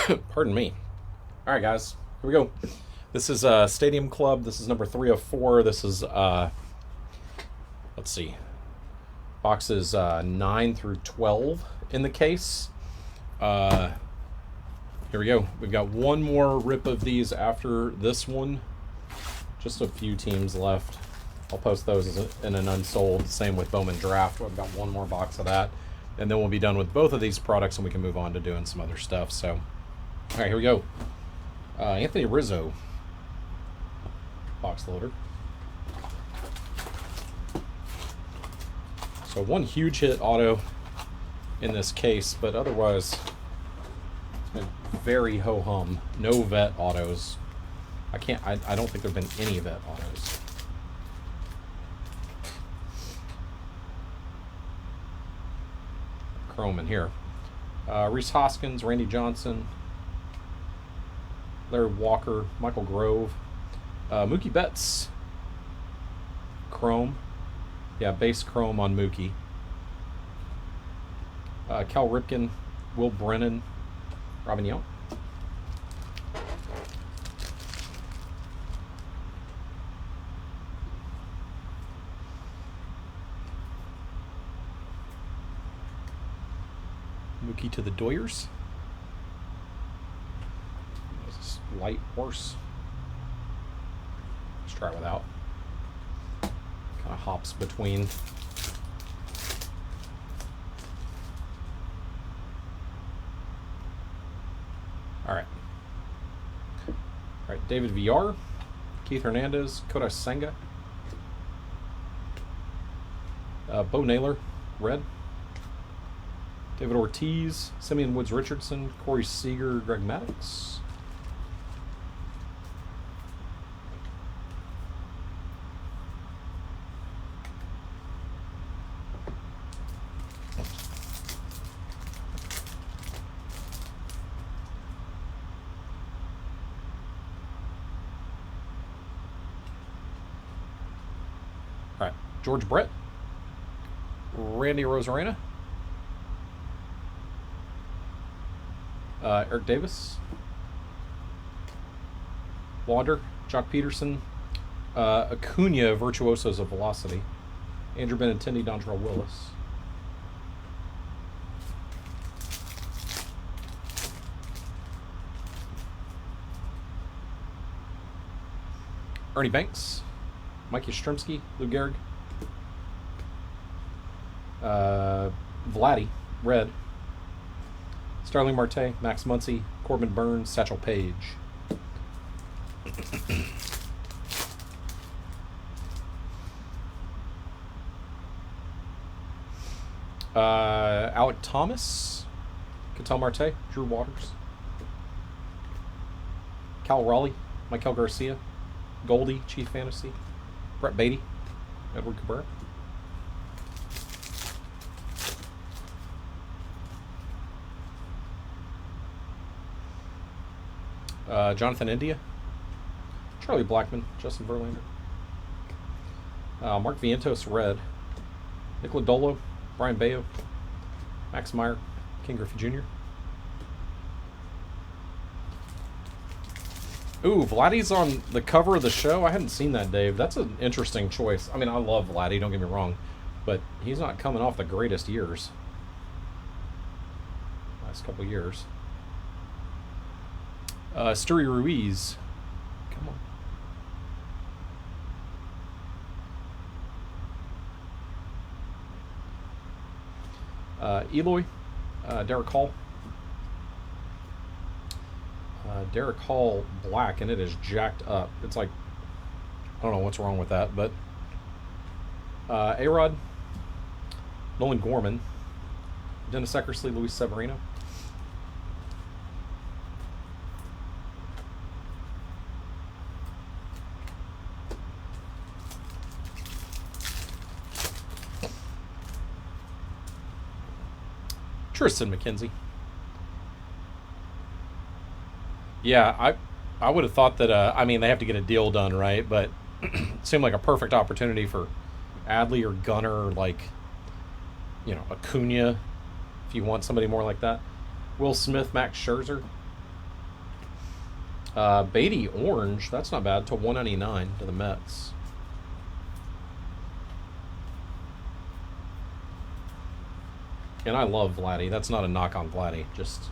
Pardon me. All right, guys, here we go. This is Stadium Club. This is number 304. This is, let's see, boxes 9 through 12 in the case. Here we go. We've got one more rip of these after this one. Just a few teams left. I'll post those in an unsold. Same with Bowman Draft. We've got one more box of that. And then we'll be done with both of these products and we can move on to doing some other stuff. So, all right, here we go. Anthony Rizzo. Box loader. So one huge hit auto in this case, but otherwise it's been very ho-hum. No vet autos. I don't think there have been any vet autos. Chrome in here. Rhys Hoskins, Randy Johnson, Larry Walker, Michael Grove, Mookie Betts, Chrome. Yeah, base Chrome on Mookie. Cal Ripken, Will Brennan, Robin Yount. Mookie to the Doyers. This light horse. Let's try it without. Kind of hops between. All right. All right, David VR, Keith Hernandez, Kodai Senga, Bo Naylor, red. David Ortiz, Simeon Woods Richardson, Corey Seager, Greg Maddux. All right, George Brett, Randy Rosarena, Eric Davis, Wander, Jock Peterson, Acuna, Virtuosos of Velocity, Andrew Benintendi, Dontrell Willis. Ernie Banks, Mike Yastrzemski, Lou Gehrig, Vladdy, red. Starling Marte, Max Muncy, Corbin Burns, Satchel Paige. Alec Thomas, Ketel Marte, Drew Waters, Cal Raleigh, Michael Garcia, Goldie, Chief Fantasy, Brett Beatty, Edward Cabrera. Jonathan India, Charlie Blackmon, Justin Verlander, Mark Vientos, red. Nick Lodolo, Brian Bayo, Max Meyer, King Griffey Jr. Ooh, Vladdy's on the cover of the show. I hadn't seen that, Dave. That's an interesting choice. I mean, I love Vladdy, don't get me wrong, but he's not coming off the greatest years. Last couple years. Stewie Ruiz. Come on. Eloy. Derek Hall. Derek Hall black, and it is jacked up. It's like, I don't know what's wrong with that, but A-Rod. Nolan Gorman. Dennis Eckersley, Luis Severino. Tristan McKenzie. Yeah, I would have thought that, I mean, they have to get a deal done, right? But it seemed like a perfect opportunity for Adley or Gunnar or, like, you know, Acuna, if you want somebody more like that. Will Smith, Max Scherzer. Beatty orange. That's not bad. To 199 to the Mets. And I love Vladdy. That's not a knock on Vladdy. Just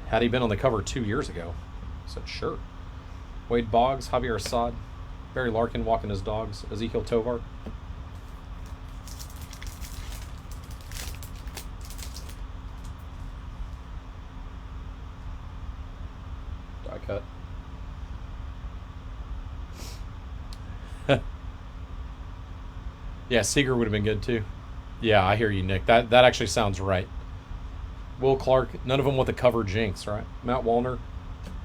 had he been on the cover 2 years ago, I said sure. Wade Boggs, Javier Assad, Barry Larkin walking his dogs, Ezekiel Tovar. Die cut. Yeah, Seager would have been good too. Yeah, I hear you, Nick. That actually sounds right. Will Clark, none of them with the cover jinx, right? Matt Wallner,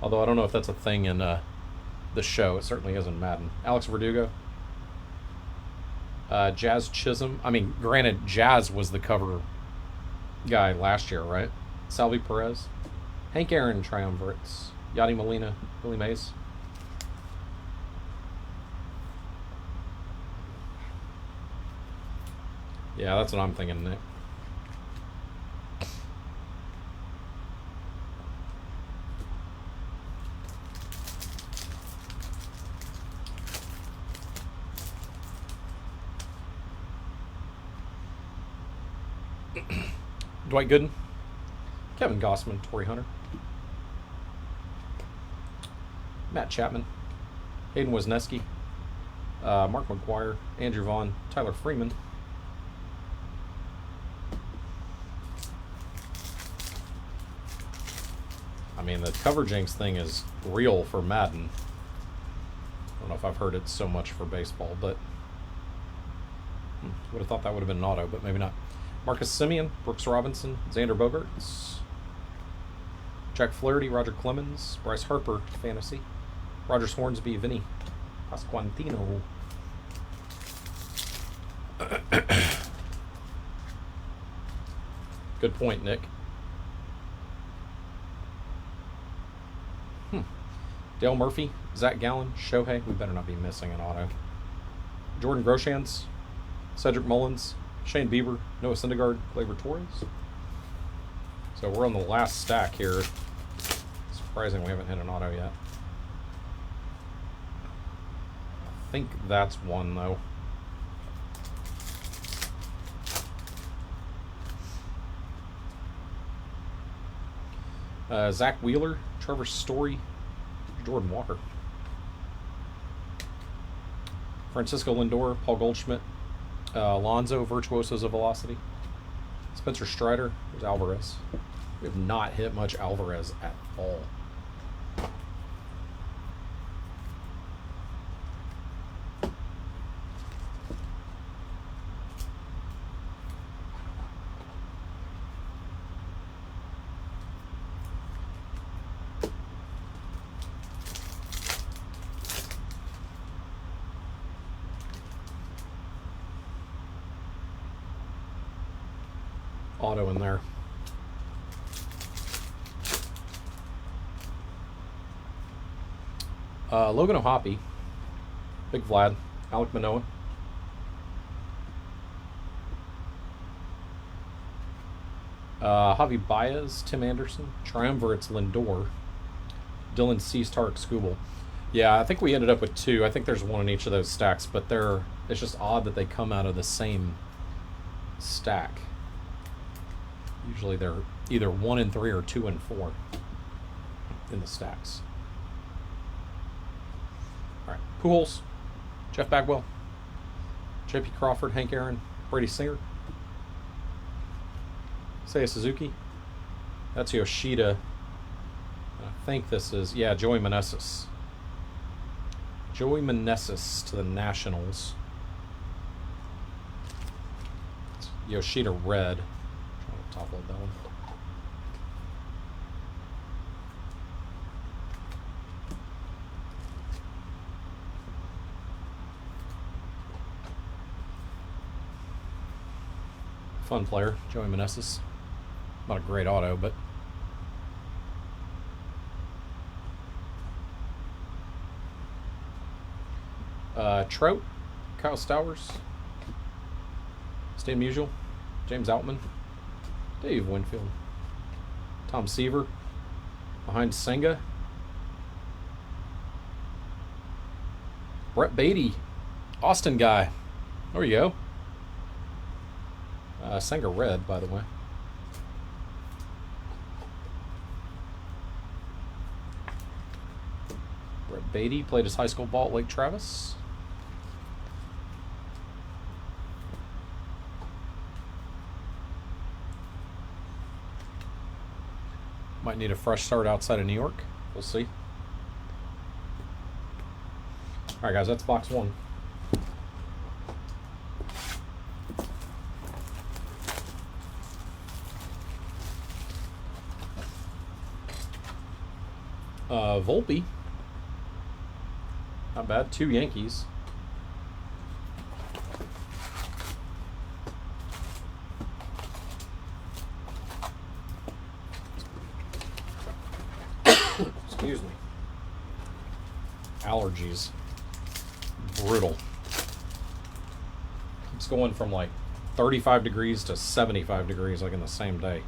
although I don't know if that's a thing in the show. It certainly is in Madden. Alex Verdugo. Jazz Chisholm. I mean, granted, Jazz was the cover guy last year, right? Salvi Perez. Hank Aaron triumvirates. Yadi Molina. Billy Mays. Yeah, that's what I'm thinking, Nick. Dwight Gooden. Kevin Gossman. Torrey Hunter. Matt Chapman. Hayden Wesneski. Mark McGuire. Andrew Vaughn. Tyler Freeman. I mean, the cover jinx thing is real for Madden. I don't know if I've heard it so much for baseball, but would have thought that would have been an auto, but maybe not. Marcus Semien, Brooks Robinson, Xander Bogaerts, Jack Flaherty, Roger Clemens, Bryce Harper, Fantasy, Rogers Hornsby, Vinny Pasquantino. Good point, Nick. Dale Murphy, Zach Gallen, Shohei. We better not be missing an auto. Jordan Groshans, Cedric Mullins, Shane Bieber, Noah Syndergaard, Gleyber Torres. So we're on the last stack here. Surprising we haven't hit an auto yet. I think that's one, though. Zach Wheeler, Trevor Story, Jordan Walker. Francisco Lindor, Paul Goldschmidt, Alonso, Virtuosos of Velocity, Spencer Strider, there's Alvarez. We have not hit much Alvarez at all. Auto in there. Logan O'Hoppe, Big Vlad, Alek Manoah, Javi Baez, Tim Anderson, Triumvirates Lindor, Dylan Ceastark Skubal. Yeah, I think we ended up with two. I think there's one in each of those stacks, but it's just odd that they come out of the same stack. Usually they're either 1 and 3 or 2 and 4 in the stacks. All right, Pujols, Jeff Bagwell, J.P. Crawford, Hank Aaron, Brady Singer, Seiya Suzuki. That's Yoshida. I think this is, yeah, Joey Meneses. Joey Meneses to the Nationals. It's Yoshida red. Top load that one. Fun player, Joey Meneses. Not a great auto, but Trout, Kyle Stowers, Stan Musial, James Outman, Dave Winfield, Tom Seaver, behind Senga, Brett Beatty, Austin guy. There you go. Sanger red, by the way. Brett Beatty played his high school ball at Lake Travis. Might need a fresh start outside of New York. We'll see. All right, guys, that's box one. Volpe. Not bad. 2 Yankees. Excuse me. Allergies. Brutal. Keeps going from like 35 degrees to 75 degrees like in the same day.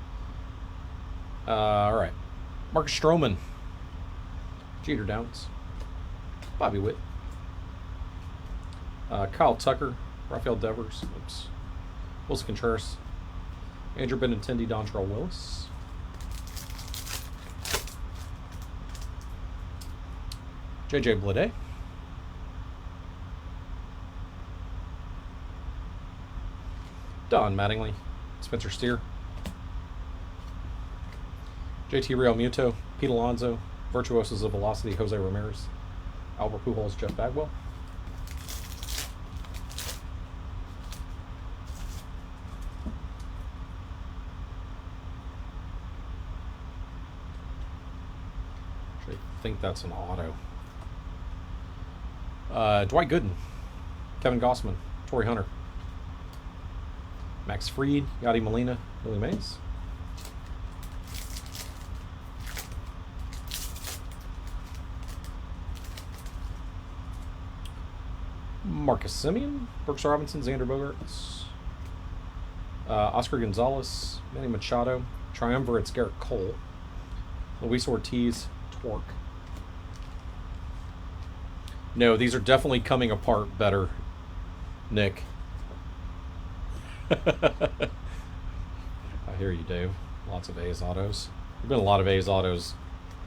All right. Marcus Stroman. Jeter Downs. Bobby Witt. Kyle Tucker. Rafael Devers. Oops. Wilson Contreras. Andrew Benintendi. Dontrelle Willis. JJ Bleday. Don Mattingly. Spencer Steer. JT Real Muto. Pete Alonso. Virtuosos of Velocity. Jose Ramirez. Albert Pujols. Jeff Bagwell. I think that's an auto. Dwight Gooden. Kevin Gossman. Torrey Hunter. Max Fried. Yadi Molina. Billy Mays. Marcus Semien. Brooks Robinson. Xander Bogaerts. Oscar Gonzalez. Manny Machado. Triumvirate's Garrett Cole. Luis Ortiz. Torque. No, these are definitely coming apart better, Nick. I hear you, Dave. Lots of A's autos. There've been a lot of A's autos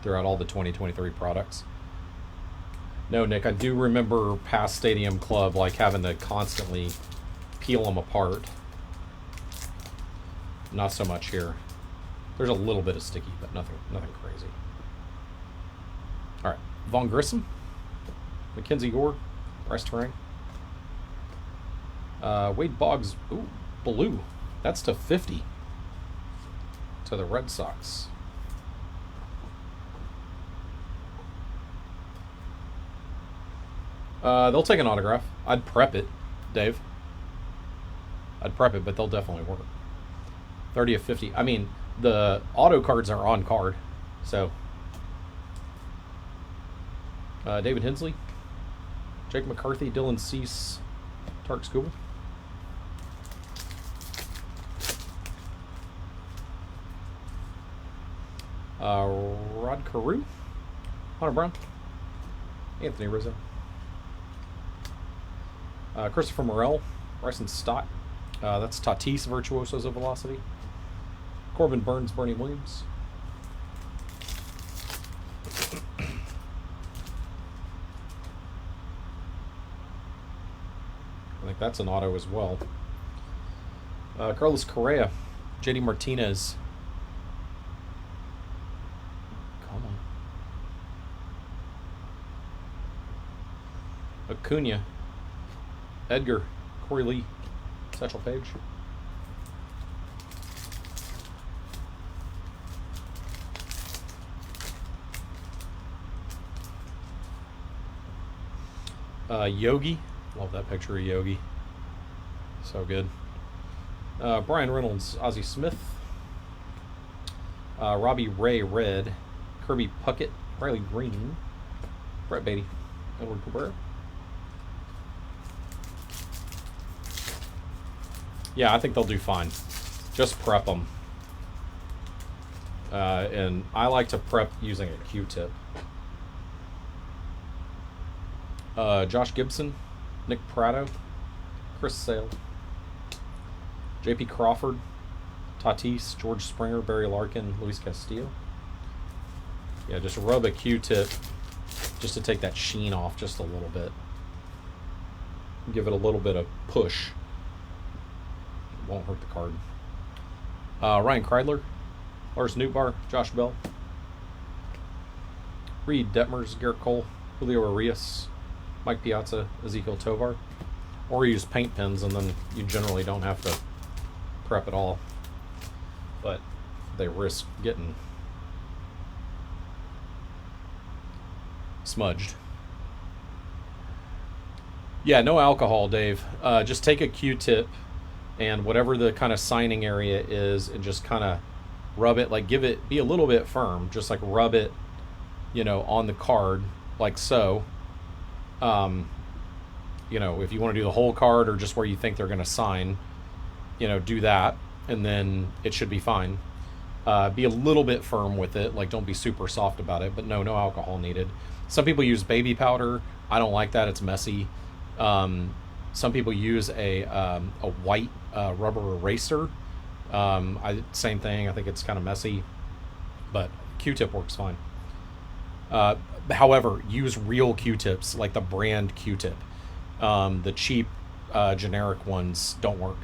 throughout all the 2023 products. No, Nick, I do remember past Stadium Club like having to constantly peel them apart. Not so much here. There's a little bit of sticky, but nothing crazy. All right, Vaughn Grissom. Mackenzie Gore, Bryce Terang. Wade Boggs, ooh, blue. That's to 50 to the Red Sox. They'll take an autograph. I'd prep it, Dave. I'd prep it, but they'll definitely work. 30 of 50. I mean, the auto cards are on card, so. David Hensley. Jake McCarthy, Dylan Cease, Tark Skubal. Rod Carew, Hunter Brown, Anthony Rizzo, Christopher Morel, Bryson Stott. That's Tatis, Virtuosos of Velocity. Corbin Burns, Bernie Williams. I think that's an auto as well. Carlos Correa, JD Martinez. Come on. Acuna, Edgar, Corey Lee, Satchel Paige. Yogi. Love that picture of Yogi. So good. Brian Reynolds, Ozzie Smith. Robbie Ray Red. Kirby Puckett. Riley Green. Brett Beatty. Edward Cabrera. Yeah, I think they'll do fine. Just prep them. And I like to prep using a Q-tip. Josh Gibson, Nick Pratto, Chris Sale, J.P. Crawford, Tatis, George Springer, Barry Larkin, Luis Castillo. Yeah, just rub a Q-tip just to take that sheen off just a little bit. Give it a little bit of push. It won't hurt the card. Ryan Kreidler, Lars Nootbaar, Josh Bell, Reed Detmers, Garrett Cole, Julio Arias, Mike Piazza, Ezekiel Tovar. Or use paint pens, and then you generally don't have to prep at all. But they risk getting smudged. Yeah, no alcohol, Dave. Just take a Q-tip and whatever the kind of signing area is, and just kind of rub it, like be a little bit firm, just like rub it, on the card, like so. If you want to do the whole card or just where you think they're going to sign, do that, and then it should be fine. Be a little bit firm with it, like don't be super soft about it, but no alcohol needed. Some people use baby powder. I don't like that. It's messy. Some people use a white rubber eraser. Same thing. I think it's kind of messy, but Q-tip works fine. However, use real Q-tips, like the brand Q-tip. The cheap generic ones don't work.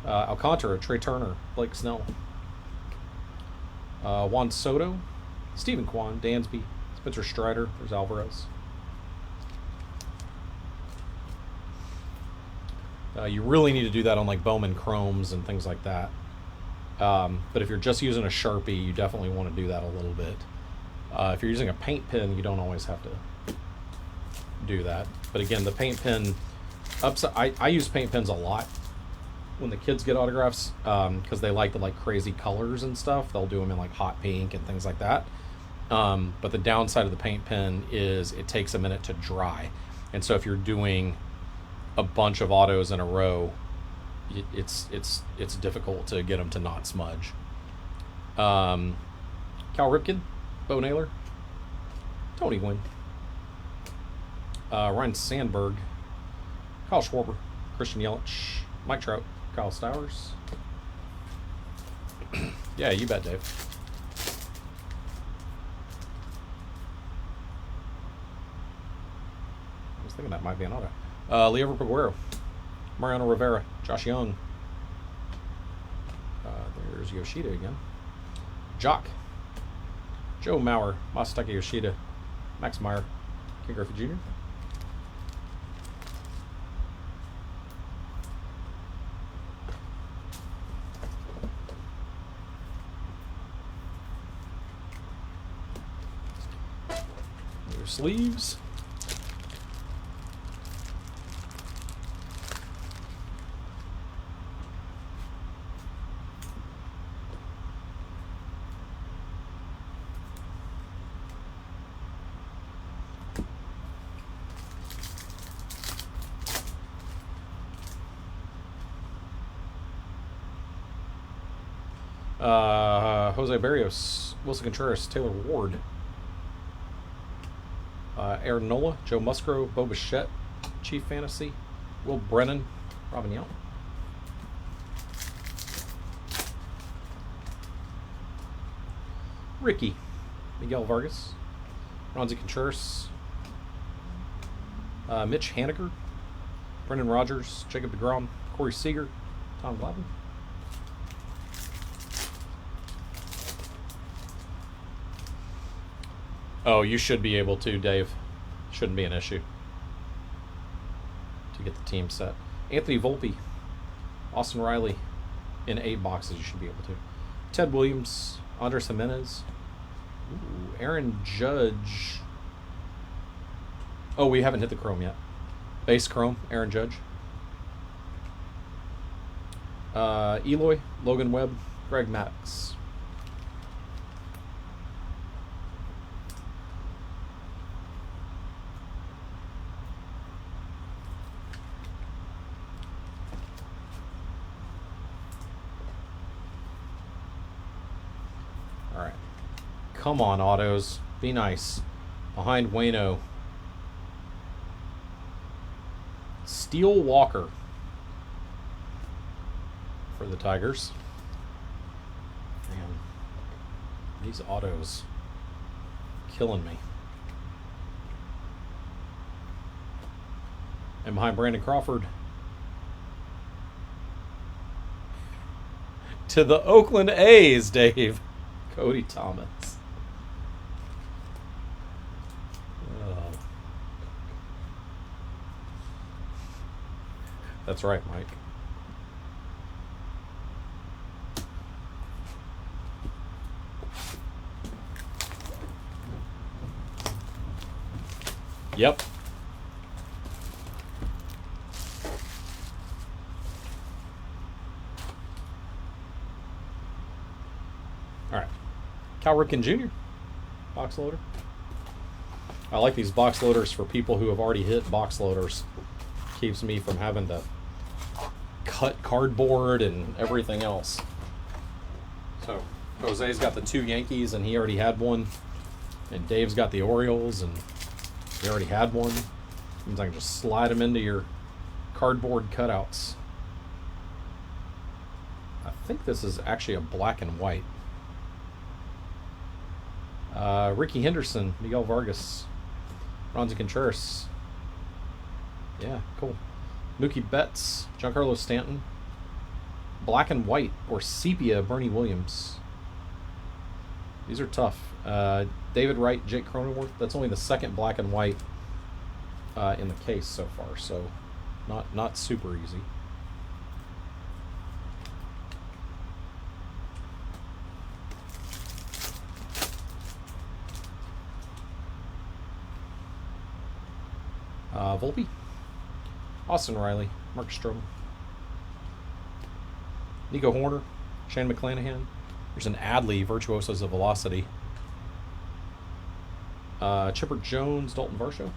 Alcantara, Trey Turner, Blake Snell, Juan Soto, Stephen Kwan, Dansby, Spencer Strider. There's Alvarez. You really need to do that on like Bowman Chromes and things like that. But if you're just using a Sharpie, you definitely want to do that a little bit. If you're using a paint pen, you don't always have to do that. But again, the paint pen, I use paint pens a lot when the kids get autographs, because they like the crazy colors and stuff. They'll do them in like hot pink and things like that. But the downside of the paint pen is it takes a minute to dry. And so if you're doing a bunch of autos in a row, it's difficult to get them to not smudge. Cal Ripken, Bo Naylor, Tony Gwynn, Ryan Sandberg, Kyle Schwarber, Christian Yelich, Mike Trout, Kyle Stowers. Yeah, you bet, Dave. I was thinking that might be an auto. Leo Peguero, Mariano Rivera, Josh Young. There's Yoshida again. Jock, Joe Mauer, Masataka Yoshida, Max Meyer, Ken Griffey Jr. Their sleeves. Jose Barrios, Wilson Contreras, Taylor Ward, Aaron Nola, Joe Musgrove, Bo Bichette, Chief Fantasy, Will Brennan, Robin Yount. Ricky, Miguel Vargas, Ronzi Contreras, Mitch Haniger, Brendan Rodgers, Jacob deGrom, Corey Seager, Tom Glavine. Oh, you should be able to, Dave. Shouldn't be an issue to get the team set. Anthony Volpe, Austin Riley, in 8 boxes you should be able to. Ted Williams, Andres Jimenez, Aaron Judge. Oh, we haven't hit the chrome yet. Base chrome, Aaron Judge. Eloy, Logan Webb, Greg Maddux. Come on, autos. Be nice. Behind Wayno. Steel Walker for the Tigers. Man, these autos killing me. And behind Brandon Crawford to the Oakland A's, Dave. Cody Thomas. That's right, Mike. Yep. All right. Cal Ripken Jr. Box loader. I like these box loaders for people who have already hit box loaders. Keeps me from having to cut cardboard and everything else. So Jose's got the 2 Yankees and he already had one, and Dave's got the Orioles and he already had one. Means I can just slide them into your cardboard cutouts. I think this is actually a black and white. Ricky Henderson, Miguel Vargas, Ronzi Contreras. Yeah, cool. Mookie Betts, Giancarlo Stanton, black and white or sepia, Bernie Williams. These are tough. David Wright, Jake Cronenworth. That's only the second black and white in the case so far, so not super easy. Volpe, Austin Riley, Mark Stroman, Nico Horner, Shane McClanahan. There's an Adley, Virtuosos of Velocity. Chipper Jones, Dalton Varsho.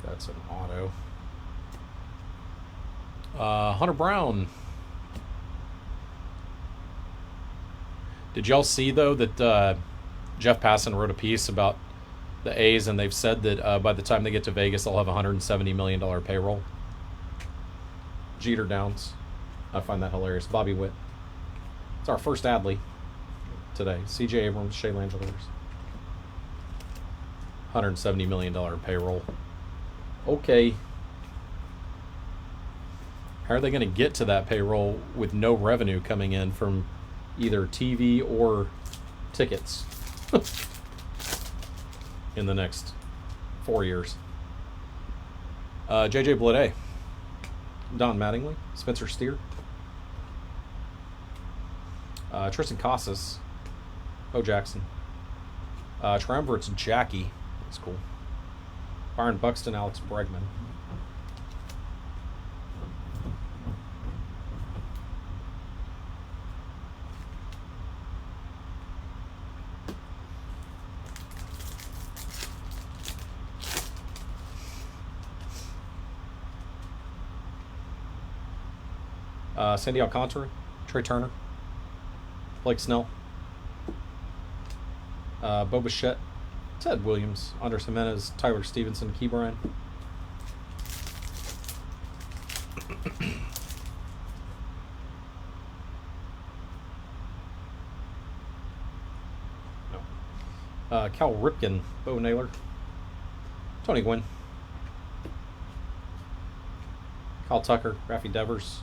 That's an auto. Hunter Brown. Did y'all see, though, that Jeff Passan wrote a piece about the A's, and they've said that by the time they get to Vegas, they'll have a $170 million payroll? Jeter Downs. I find that hilarious. Bobby Witt. It's our first Adley today. C.J. Abrams, Shea Langeliers. $170 million payroll. Okay. How are they going to get to that payroll with no revenue coming in from either TV or tickets in the next 4 years? J.J. Bleday, Don Mattingly, Spencer Steer, Tristan Casas, Bo Jackson, Triumvirate's Jackie. That's cool. Byron Buxton, Alex Bregman. Sandy Alcantara, Trey Turner, Blake Snell, Bo Bichette, Ted Williams, Andres Jimenez, Tyler Stevenson, Key Bryan. No. Cal Ripken, Bo Naylor, Tony Gwynn, Kyle Tucker, Raffy Devers,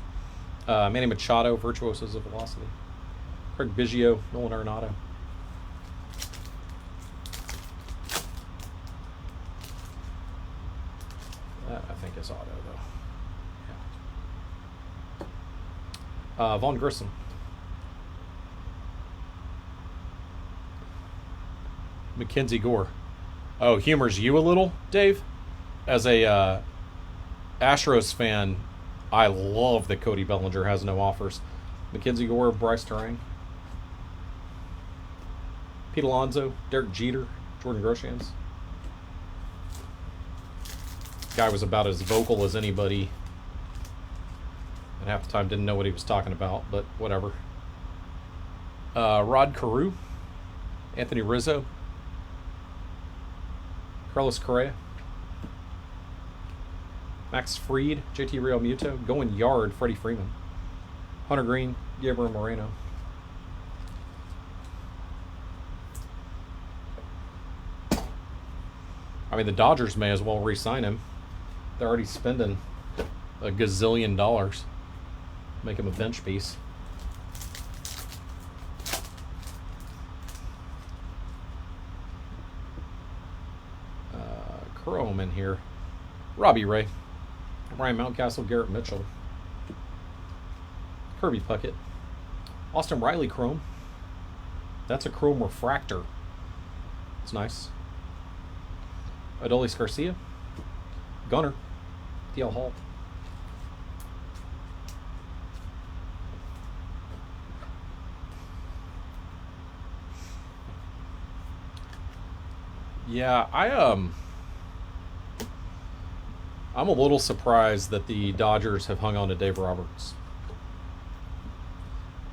Manny Machado, Virtuosos of Velocity, Craig Biggio, Nolan Arenado. That, I think, is auto, though. Yeah. Vaughn Grissom. Mackenzie Gore. Oh, humors you a little, Dave? As a Astros fan, I love that Cody Bellinger has no offers. Mackenzie Gore, Bryce Terang, Pete Alonso, Derek Jeter, Jordan Groshans. Guy was about as vocal as anybody. And half the time didn't know what he was talking about, but whatever. Rod Carew, Anthony Rizzo, Carlos Correa, Max Fried, JT Realmuto, going yard, Freddie Freeman, Hunter Green, Gabriel Moreno. I mean, the Dodgers may as well re-sign him. They're already spending a gazillion dollars. Make him a bench piece. Chrome in here. Robbie Ray, Ryan Mountcastle, Garrett Mitchell, Kirby Puckett, Austin Riley Chrome. That's a Chrome refractor. It's nice. Adolis Garcia, Gunner, DL Hall. Yeah, I'm a little surprised that the Dodgers have hung on to Dave Roberts.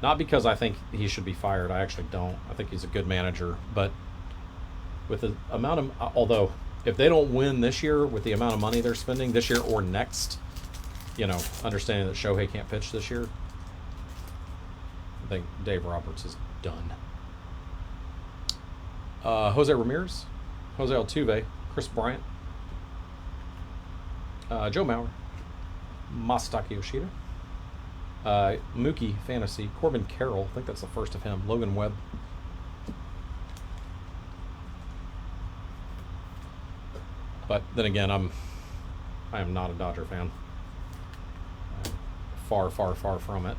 Not because I think he should be fired. I actually don't. I think he's a good manager. But with the amount of... Although, if they don't win this year with the amount of money they're spending this year or next, you know, understanding that Shohei can't pitch this year, I think Dave Roberts is done. Jose Ramirez, Jose Altuve, Chris Bryant, Joe Mauer, Masataka Yoshida, Mookie Fantasy, Corbin Carroll, I think that's the first of him, Logan Webb. But then again, I am not a Dodger fan. I'm far, far, far from it.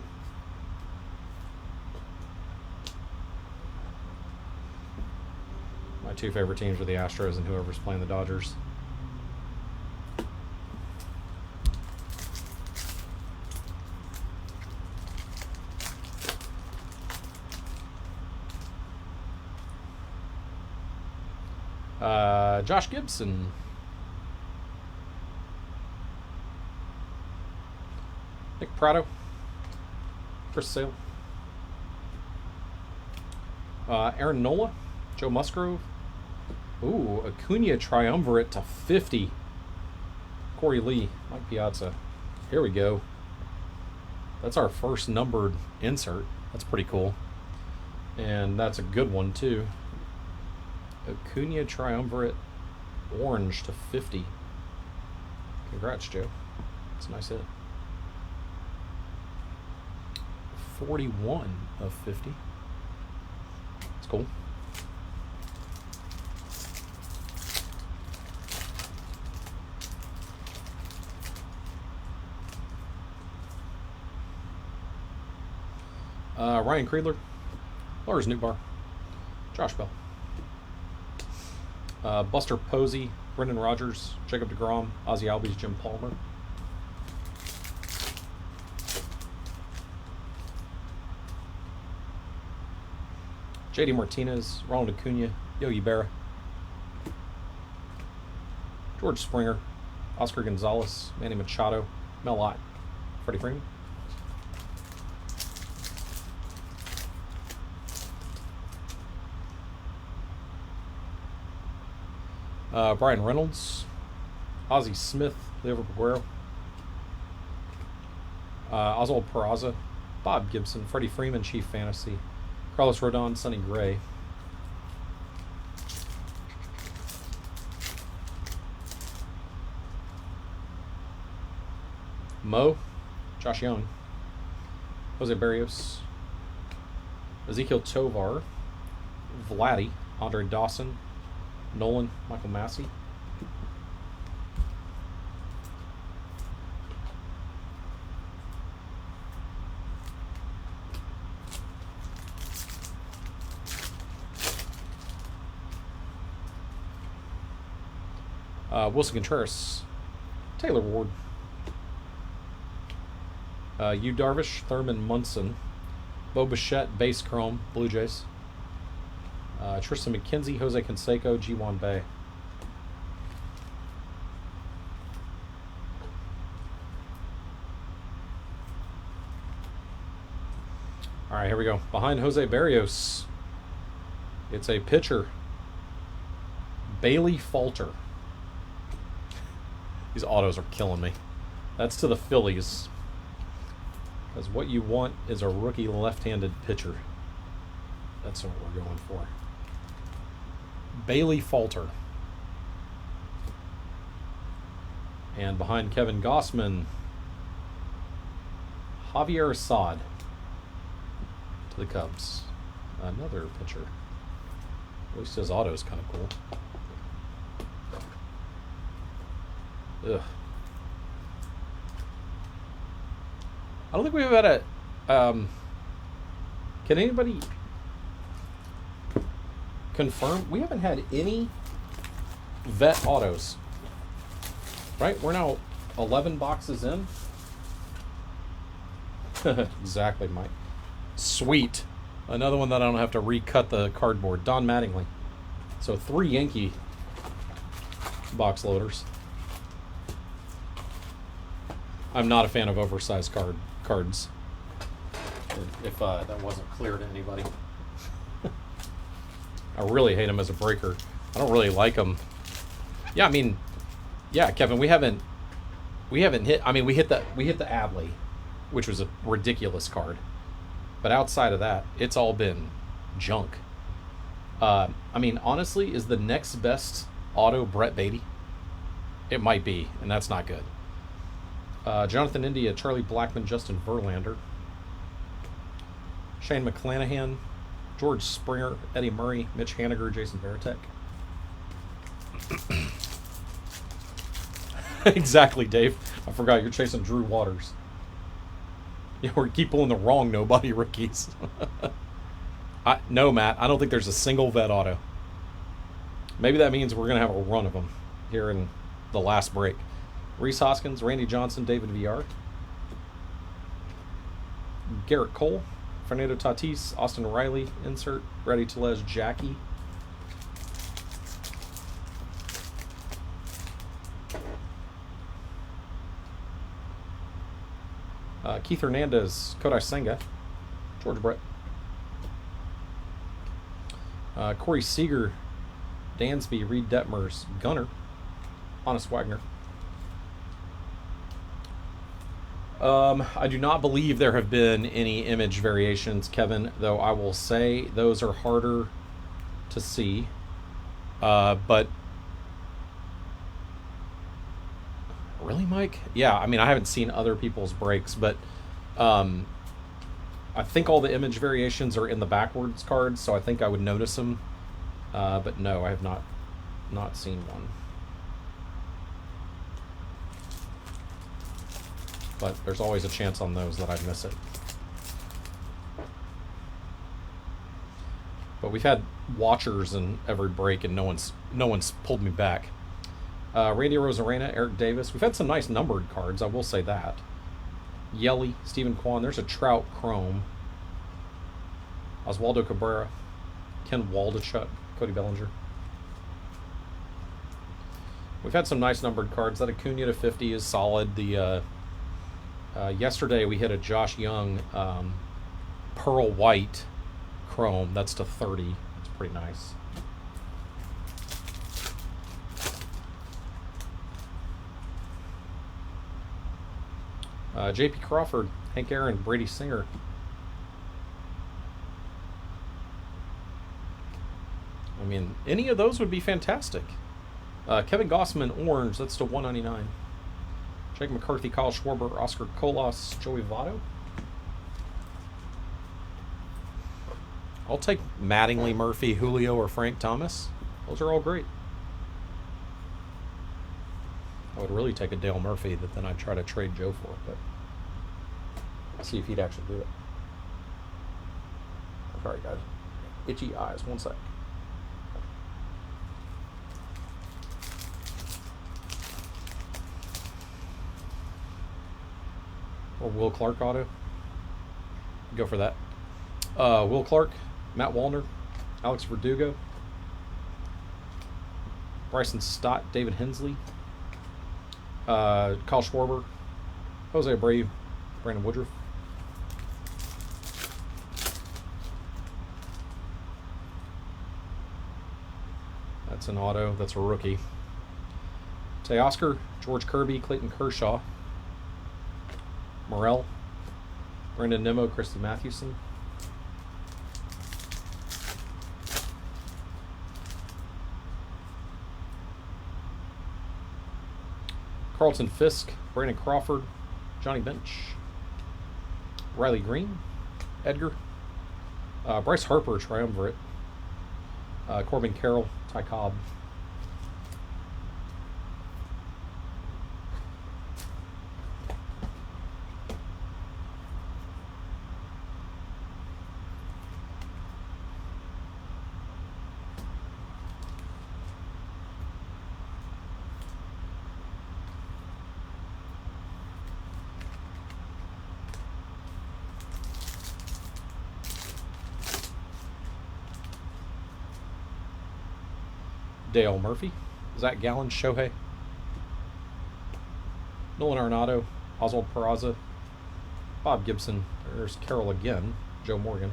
My two favorite teams are the Astros and whoever's playing the Dodgers. Josh Gibson. Nick Prado. Chris Sale. Aaron Nola. Joe Musgrove. Ooh, Acuna Triumvirate to 50. Corey Lee. Mike Piazza. Here we go. That's our first numbered insert. That's pretty cool. And that's a good one, too. Acuna Triumvirate orange to 50. Congrats, Joe. That's a nice hit. 41 of 50. That's cool. Ryan Kreidler, Lars Nootbaar, Josh Bell, Buster Posey, Brendan Rodgers, Jacob deGrom, Ozzie Albies, Jim Palmer. JD Martinez, Ronald Acuna, Yogi Berra, George Springer, Oscar Gonzalez, Manny Machado, Mel Ott, Freddie Freeman. Brian Reynolds, Ozzie Smith, Leo Guerrero, Oswald Peraza, Bob Gibson, Freddie Freeman, Chief Fantasy, Carlos Rodon, Sonny Gray. Mo, Josh Young, Jose Barrios, Ezekiel Tovar, Vladdy, Andre Dawson, Nolan, Michael Massey. Wilson Contreras, Taylor Ward, Yu Darvish, Thurman Munson, Bo Bichette, base chrome, Blue Jays. Tristan McKenzie, Jose Canseco, G1 Bay. All right, here we go. Behind Jose Barrios, it's a pitcher, Bailey Falter. These autos are killing me. That's to the Phillies. Because what you want is a rookie left-handed pitcher. That's what we're going for. Bailey Falter. And behind Kevin Gossman, Javier Assad to the Cubs. Another pitcher. At least his auto is kind of cool. Ugh. I don't think we've had a... can anybody confirm? We haven't had any vet autos. Right? We're now 11 boxes in. Exactly, Mike. Sweet. Another one that I don't have to recut the cardboard. Don Mattingly. So 3 Yankee box loaders. I'm not a fan of oversized cards. If that wasn't clear to anybody. I really hate them as a breaker. I don't really like them. Yeah, I mean, yeah, Kevin, we haven't hit. I mean, we hit the Adley, which was a ridiculous card. But outside of that, it's all been junk. I mean, honestly, is the next best auto Brett Beatty? It might be, and that's not good. Jonathan India, Charlie Blackmon, Justin Verlander, Shane McClanahan, George Springer, Eddie Murray, Mitch Haniger, Jason Varitek. Exactly, Dave. I forgot you're chasing Drew Waters. Yeah, we keep pulling the wrong nobody rookies. No, Matt, I don't think there's a single vet auto. Maybe that means we're going to have a run of them here in the last break. Rhys Hoskins, Randy Johnson, David Villar, Garrett Cole, Fernando Tatis, Austin Riley, insert, Ready Telez, Jackie. Keith Hernandez, Kodai Senga, George Brett, Corey Seager, Dansby, Reed Detmers, Gunner, Honest Wagner. I do not believe there have been any image variations, Kevin, though I will say those are harder to see. But really, Mike? Yeah, I mean, I haven't seen other people's breaks, but I think all the image variations are in the backwards cards, so I think I would notice them. But no, I have not seen one. But there's always a chance on those that I'd miss it. But we've had watchers in every break, and no one's pulled me back. Randy Rosarena, Eric Davis. We've had some nice numbered cards, I will say that. Yelly, Stephen Kwan. There's a Trout Chrome. Oswaldo Cabrera. Ken Waldachuk. Cody Bellinger. We've had some nice numbered cards. That Acuna to 50 is solid. The yesterday we hit a Josh Young Pearl White Chrome. That's to 30. It's pretty nice. J.P. Crawford, Hank Aaron, Brady Singer. I mean, any of those would be fantastic. Kevin Gossman, Orange, that's to 199. Jake McCarthy, Kyle Schwarber, Oscar Colas, Joey Votto. I'll take Mattingly, Murphy, Julio, or Frank Thomas. Those are all great. I would really take a Dale Murphy that then I'd try to trade Joe for, but I'll see if he'd actually do it. Sorry, guys. Itchy eyes. One sec. Or Will Clark auto. Go for that. Will Clark, Matt Wallner, Alex Verdugo, Bryson Stott, David Hensley, Kyle Schwarber, Jose Abreu, Brandon Woodruff. That's an auto. That's a rookie. Teoscar, George Kirby, Clayton Kershaw, Morel, Brandon Nimmo, Christy Mathewson, Carlton Fisk, Brandon Crawford, Johnny Bench, Riley Green, Edgar, Bryce Harper, Triumvirate, Corbin Carroll, Ty Cobb. Dale Murphy, Zach Gallen, Shohei, Nolan Arenado, Oswald Peraza, Bob Gibson, there's Carroll again, Joe Morgan.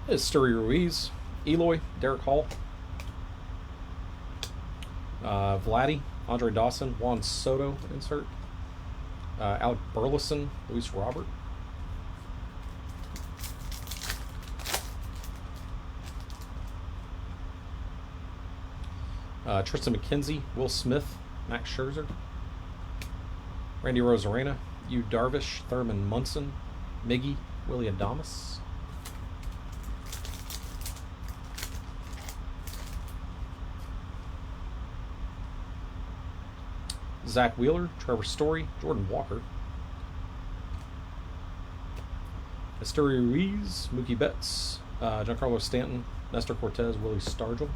Esteury Ruiz, Eloy, Derek Hall, Vladdy, Andre Dawson, Juan Soto insert, Alec Burleson, Luis Robert, Tristan McKenzie, Will Smith, Max Scherzer, Randy Rosarena, Yu Darvish, Thurman Munson, Miggy, Willie Adames, Zach Wheeler, Trevor Story, Jordan Walker, Esteury Ruiz, Mookie Betts, Giancarlo Stanton, Nestor Cortez, Willie Stargell,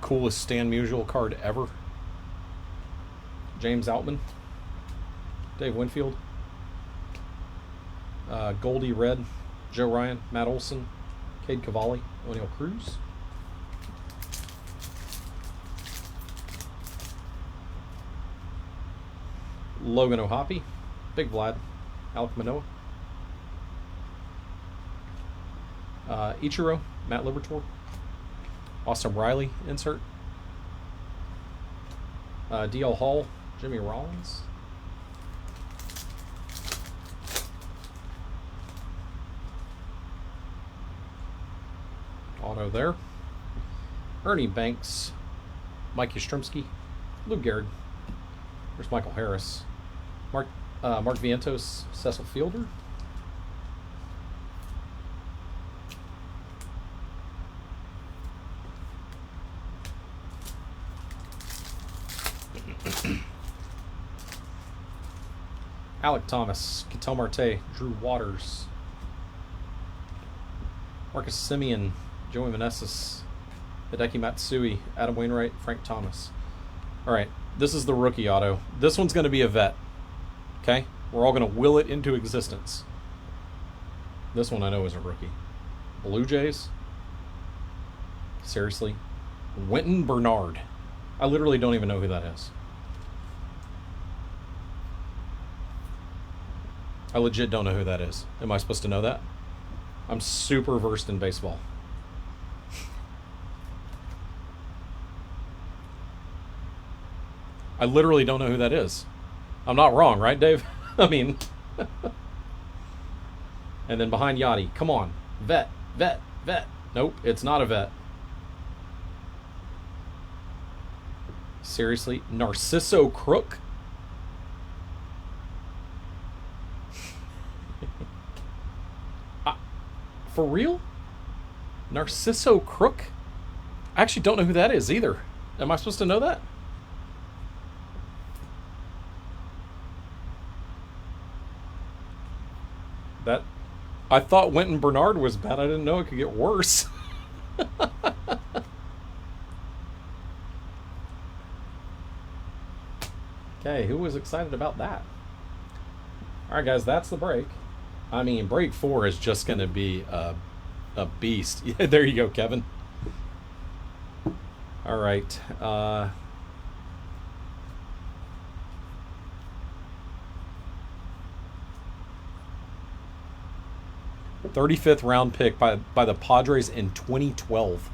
coolest Stan Musial card ever, James Outman, Dave Winfield, Goldie Red, Joe Ryan, Matt Olson, Cade Cavalli, O'Neill Cruz, Logan O'Hoppe, Big Vlad, Alec Manoah, Ichiro, Matt Libertor, Austin Riley insert, DL Hall, Jimmy Rollins, auto there, Ernie Banks, Mike Yastrzemski, Lou Gehrig, there's Michael Harris, Mark Vientos, Cecil Fielder, Alec Thomas, Ketel Marte, Drew Waters, Marcus Simeon, Joey Meneses, Hideki Matsui, Adam Wainwright, Frank Thomas. All right, this is the rookie auto. This one's going to be a vet. Okay? We're all going to will it into existence. This one I know is a rookie. Blue Jays. Seriously? Wynton Bernard. I literally don't even know who that is. I legit don't know who that is. Am I supposed to know that? I'm super versed in baseball. I literally don't know who that is. I'm not wrong, right, Dave? I mean... And then behind Yachty, come on. Vet, vet, vet. Nope, it's not a vet. Seriously? Narciso Crook? For real? Narciso Crook? I actually don't know who that is either. Am I supposed to know that? I thought Wynton Bernard was bad. I didn't know it could get worse. Okay, who was excited about that? All right, guys, that's the break. I mean, break 4 is just going to be a beast. Yeah, there you go, Kevin. All right. 35th round pick by the Padres in 2012.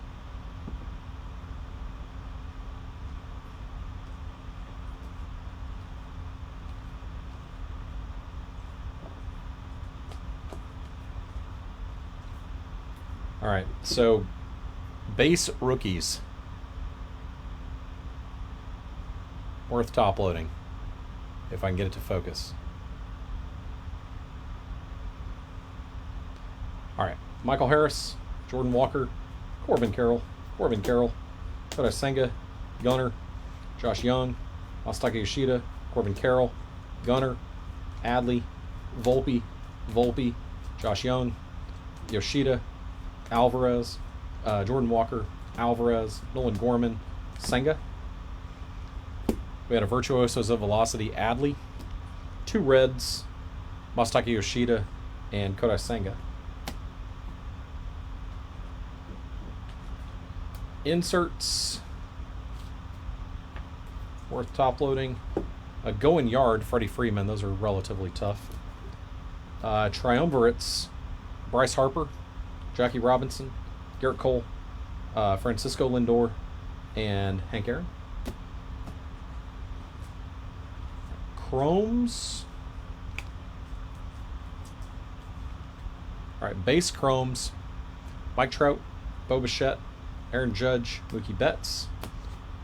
All right, so base rookies. Worth top loading, if I can get it to focus. All right, Michael Harris, Jordan Walker, Corbin Carroll, Kota Senga, Gunnar, Josh Young, Masataka Yoshida, Corbin Carroll, Gunnar, Adley, Volpe, Josh Young, Yoshida, Alvarez, Jordan Walker, Alvarez, Nolan Gorman, Senga. We had a Virtuosos of Velocity, Adley, 2 Reds, Masataka Yoshida, and Kota Senga. Inserts, worth top loading. Going Yard, Freddie Freeman, those are relatively tough. Triumvirates, Bryce Harper, Jackie Robinson, Garrett Cole, Francisco Lindor, and Hank Aaron. Chromes. All right, base Chromes, Mike Trout, Bo Bichette, Aaron Judge, Mookie Betts,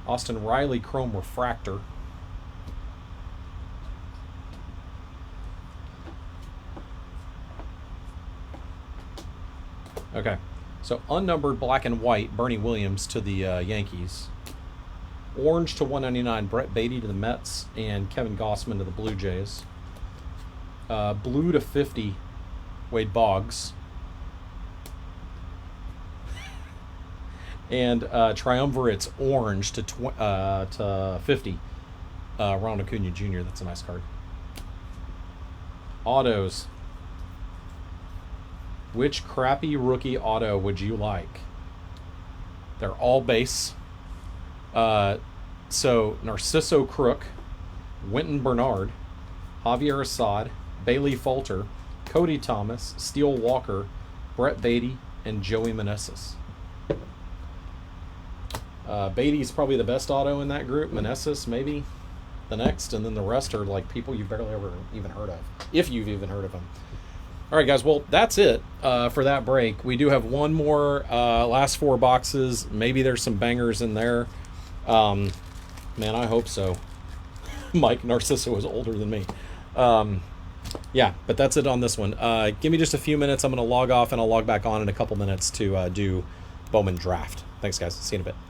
Austin Riley Chrome Refractor. Okay, so unnumbered black and white, Bernie Williams to the Yankees. Orange to 199, Brett Beatty to the Mets, and Kevin Gossman to the Blue Jays. Blue to 50, Wade Boggs. And Triumvirates orange to 50, Ronald Acuna Jr. That's a nice card. Autos. Which crappy rookie auto would you like? They're all base. So Narciso Crook, Wynton Bernard, Javier Assad, Bailey Falter, Cody Thomas, Steele Walker, Brett Beatty, and Joey Meneses. Beatty's probably the best auto in that group. Meneses maybe the next, and then the rest are like people you've barely ever even heard of, if you've even heard of them. All right, guys. Well, that's it for that break. We do have one more last 4 boxes. Maybe there's some bangers in there. Man, I hope so. Mike Narciso is older than me. Yeah, but that's it on this one. Give me just a few minutes. I'm going to log off, and I'll log back on in a couple minutes to do Bowman Draft. Thanks, guys. See you in a bit.